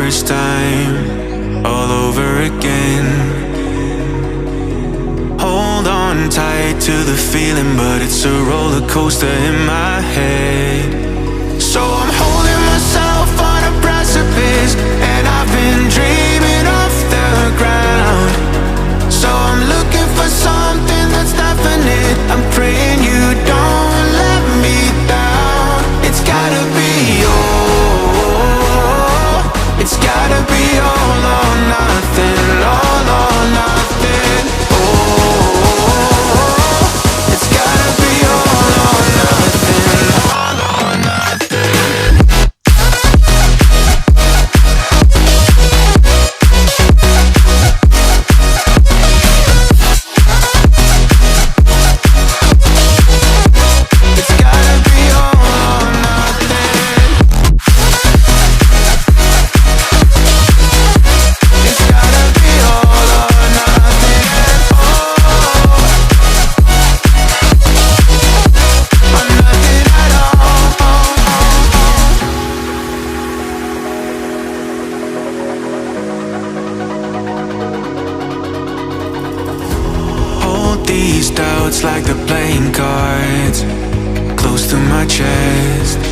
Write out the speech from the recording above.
first time, all over again. Hold on tight to the feeling, but it's a roller coaster in my head. So I'm holding myself on a precipice, and I've been dreaming off the ground. So I'm looking for something that's definite. I'm praying you don't let me down. It's gotta be it's gotta be all or nothing, all or nothing. Oh, it's gotta be all or nothing, all or nothing. It's gotta be all or nothing. It's gotta be all or nothing. Oh, or nothing at all. Hold these doubts like they're playing cards close to my chest.